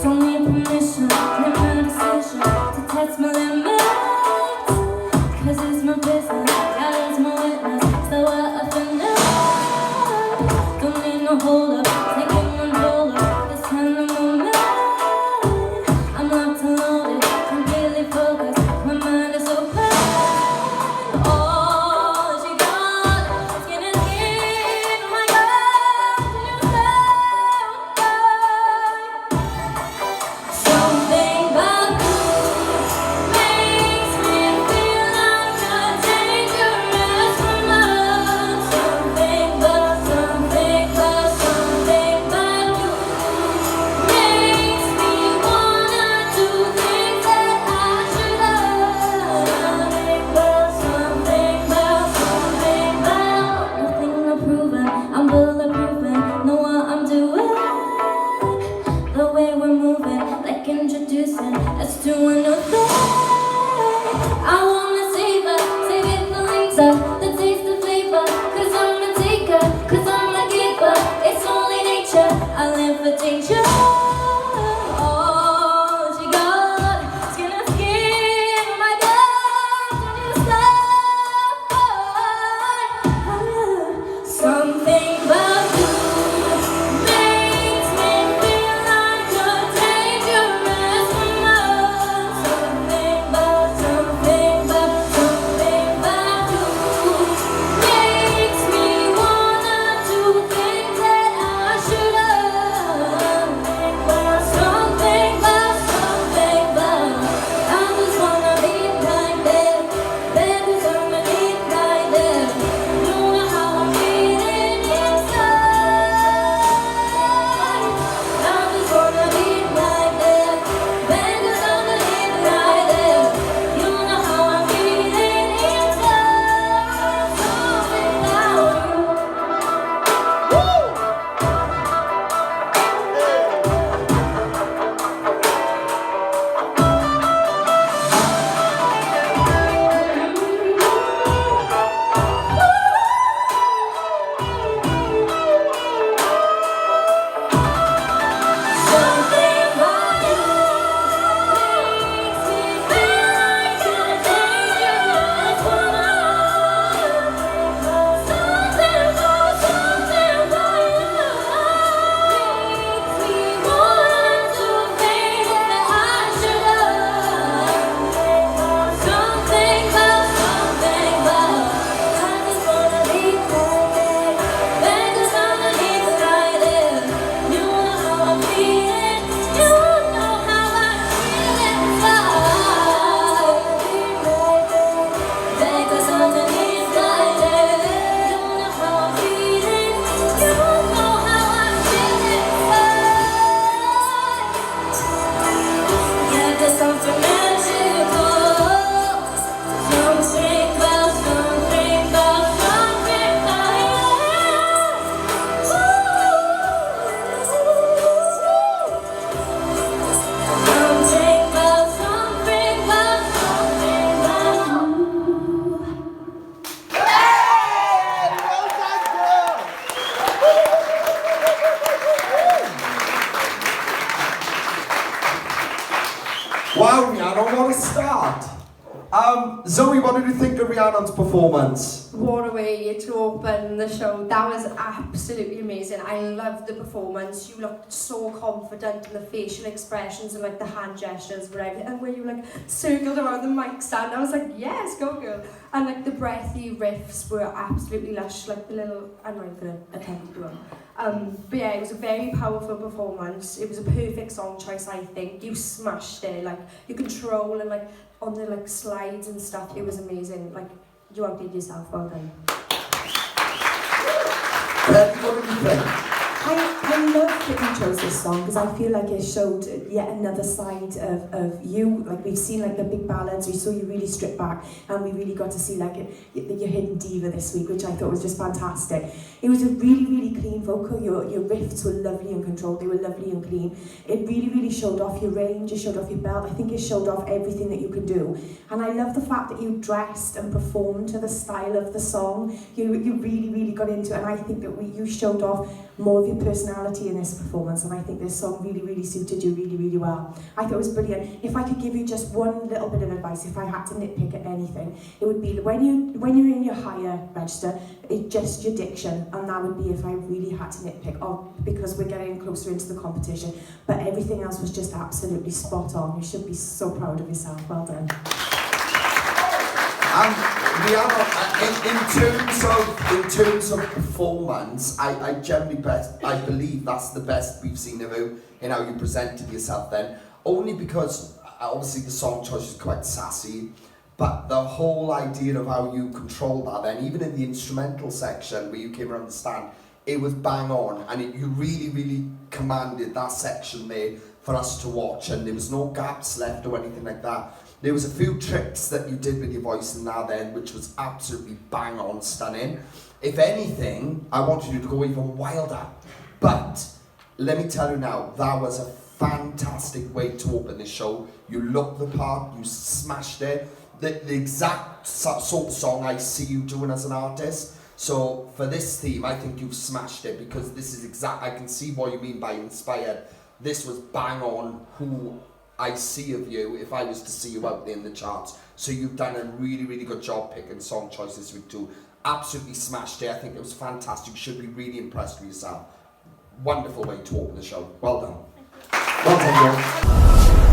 Don't need permission, need my decision to test my limits. Cause it's my business, God is my witness. So what I finish. Don't need no hold up, taking control of this kind of moment. I'm locked and loaded, completely focused. My mind is open. All she got, skin and skin. Oh my God, something about you makes me feel like a dangerous woman. Something about you makes me wanna do things that I should have. Something about nothing I'm proving. I'm bulletproofing, know what I'm doing. The way we're moving, like introducing us to a new thing. I wanna save it for later. The taste of flavor, cause I'm a taker, cause I'm a giver. It's only nature, I live for danger. All she got, skin and skin. Oh my God, can you stop? Something about you makes me feel like a dangerous woman. Something about you makes me wanna do things that I should have. Something about I just wanna be like that. Baby's underneath like that. You know how I'm feeling inside. I just wanna be like that. Baby's underneath like that. You know how I'm feeling inside. Something about you. Something about you makes me feel like a dangerous woman. Something about you makes me wanna do things that I should have. Something about I just wanna be like that. Bangers underneath like that. You know how I'm feeling. You know how I feel inside. Bangers underneath like that. You know how I'm feeling. You know how I feel inside. Yeah, there's something magical. Something about something about Wow, Rhiannon, what a start! Zoe, what did you think of Rhiannon's performance? What a way to open the show. That was absolutely amazing. I loved the performance. You looked so confident in the facial expressions and like the hand gestures were everything. And when you like circled around the mic stand, I was like, yes, go girl. And like the breathy riffs were absolutely lush, like the little, I'm not going to attempt to do them. But yeah, it was a very powerful performance. It was a perfect song choice, I think. You smashed it, like your control and like on the like slides and stuff. It was amazing. Like you outdid yourself. Well done. What did you think? I love that you chose this song because I feel like it showed yet another side of you. Like we've seen like the big ballads, we saw you really strip back, and we really got to see like your hidden diva this week, which I thought was just fantastic. It was a really, really clean vocal. Your riffs were lovely and controlled. They were lovely and clean. It really, really showed off your range. It showed off your belt. I think it showed off everything that you could do. And I love the fact that you dressed and performed to the style of the song. You really, really got into it, and I think that you showed off more of your personality in this performance, and I think this song really, really suited you really, really well. I thought it was brilliant. If I could give you just one little bit of advice, if I had to nitpick at anything, it would be when you're in your higher register, it's just your diction, and that would be if I really had to nitpick, because we're getting closer into the competition. But everything else was just absolutely spot on. You should be so proud of yourself. Well done. Rihanna, in terms of performance, I believe that's the best we've seen of you in how you presented yourself then. Only because obviously the song choice is quite sassy, but the whole idea of how you control that then, even in the instrumental section where you came around the stand, it was bang on, and you really, really commanded that section there for us to watch, and there was no gaps left or anything like that. There was a few tricks that you did with your voice in that then, which was absolutely bang on stunning. If anything, I wanted you to go even wilder. But let me tell you now, that was a fantastic way to open this show. You looked the part, you smashed it. The exact sort of song I see you doing as an artist. So for this theme, I think you've smashed it, because this is I can see what you mean by inspired. This was bang on who I see of you if I was to see you out there in the charts. So you've done a really, really good job picking song choices this week too. Absolutely smashed it. I think it was fantastic. You should be really impressed with yourself. Wonderful way to open the show. Well done. Well done, Joe.